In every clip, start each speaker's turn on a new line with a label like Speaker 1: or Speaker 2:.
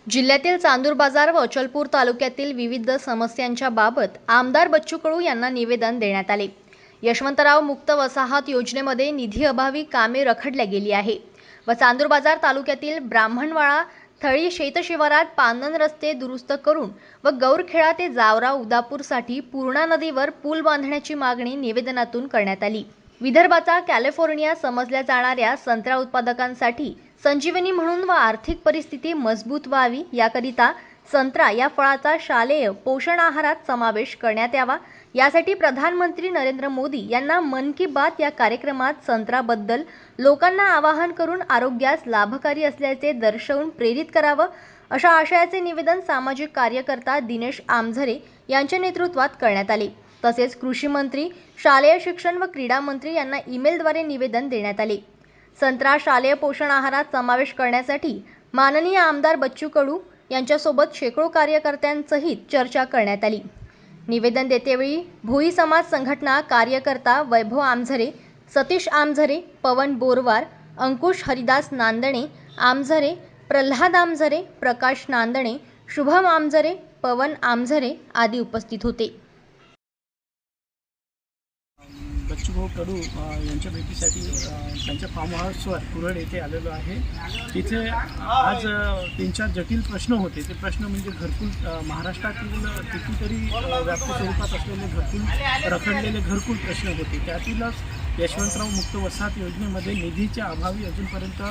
Speaker 1: जिल्ह्यातील चांदूर बाजार व अचलपूर तालुक्यातील विविध समस्यांच्या बाबत आमदार बच्चू कडू यांना निवेदन देण्यात आले। यशवंतराव मुक्त वसाहत योजनेमध्ये निधी अभावी कामे रखडल्या गेली आहे व चांदूर बाजार तालुक्यातील ब्राह्मणवाडा थळी शेतशिवारात पांदन रस्ते दुरुस्त करून व गौरखेडा ते जावरा उदापूरसाठी पूर्णा नदीवर पूल बांधण्याची मागणी निवेदनातून करण्यात आली। विदर्भाचा कॅलिफोर्निया समजल्या जाणाऱ्या संत्रा उत्पादकांसाठी संजीवनी म्हणून व आर्थिक परिस्थिती मजबूत व्हावी याकरिता संत्रा या फळाचा शालेय पोषण आहारात समावेश करण्यात यावा, यासाठी प्रधानमंत्री नरेंद्र मोदी यांना मन की बात या कार्यक्रमात संत्र्याबद्दल लोकांना आवाहन करून आरोग्यास लाभकारी असल्याचे दर्शवून प्रेरित करावं, अशा आशयाचे निवेदन सामाजिक कार्यकर्ता दिनेश आमझरे यांच्या नेतृत्वात करण्यात आले। तसेच कृषी मंत्री, शालेय शिक्षण व क्रीडा मंत्री यांना ईमेलद्वारे निवेदन देण्यात आले। संत्रा शालेय पोषण आहारात समावेश करण्यासाठी माननीय आमदार बच्चू कडू यांच्यासोबत शेकडो कार्यकर्त्यांसहित चर्चा करण्यात आली। निवेदन देतेवेळी भोई समाज संघटना कार्यकर्ता वैभव आमझरे, सतीश आमझरे, पवन बोरवार, अंकुश हरिदास नांदणे आमझरे, प्रल्हाद आमझरे, प्रकाश नांदणे, शुभम आमझरे, पवन आमझरे आदी उपस्थित होते।
Speaker 2: बच्चूभाऊ कडू यांच्या भेटीसाठी त्यांच्या फार्म हाऊसवर कुरड येथे आलेलो आहे। तिथे आज 3-4 जटिल प्रश्न होते। ते प्रश्न म्हणजे घरकुल, महाराष्ट्रातील कितीतरी व्याप्त स्वरूपात असलेले घरकुल रखडलेले घरकुल प्रश्न होते। त्यातीलच यशवंतराव मुक्त वसाहत योजनेमध्ये निधीच्या अभावी अजूनपर्यंत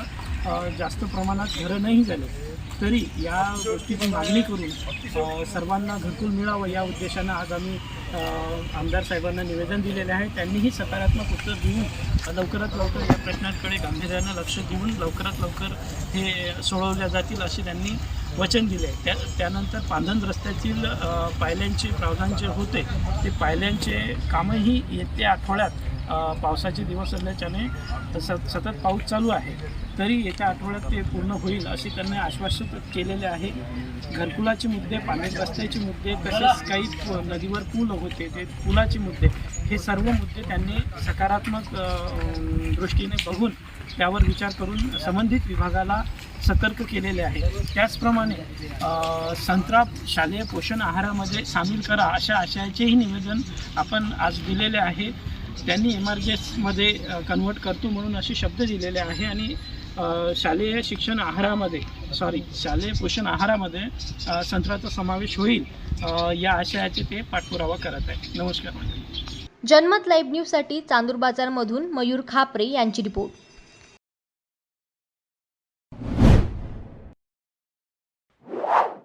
Speaker 2: जास्त प्रमाणात घरं नाही झाले, तरी या गोष्टीची मागणी करून सर्वांना घरकुल मिळावं या उद्देशानं आज आम्ही आमदार साहेबांना निवेदन दिलेले आहे। त्यांनीही सकारात्मक उत्तर देऊन लवकरात लवकर या प्रश्नांकडे गांभीर्यानं लक्ष देऊन लवकरात लवकर हे सोडवल्या जातील असे त्यांनी वचन दिले। त्यानंतर पांधन रस्त्यातील पायल्यांचे प्रावधान जे होते ते पायल्यांचे कामही येत्या आठवड्यात, पावसाचे दिवस असल्याच्याने सतत पाऊस चालू आहे, तरी येत्या आठवड्यात ते पूर्ण होईल असे त्यांनी आश्वासित केलेले आहे। घरकुलाचे मुद्दे, पाणी रस्त्याचे मुद्दे, तसेच काही नदीवर पूल होते ते पुलाचे मुद्दे, हे सर्व मुद्दे त्यांनी सकारात्मक दृष्टीने बघून त्यावर विचार करून संबंधित विभागाला सतर्क केलेले आहे। त्याचप्रमाणे संत्रा शालेय पोषण आहारामध्ये सामील करा अशा आशयाचेही निवेदन आपण आज दिलेले आहे। त्यांनी एमआरजेसमध्ये कन्वर्ट करतो म्हणून असे शब्द दिलेले आहे आणि शालेय पोषण आहारामध्ये संत्र्याचा समावेश होईल या आशयाचे ते पाठपुरावा करत आहे। नमस्कार।
Speaker 1: जनमत लाईव्ह न्यूजसाठी चांदूर बाजारमधून मयूर खापरे यांची रिपोर्ट।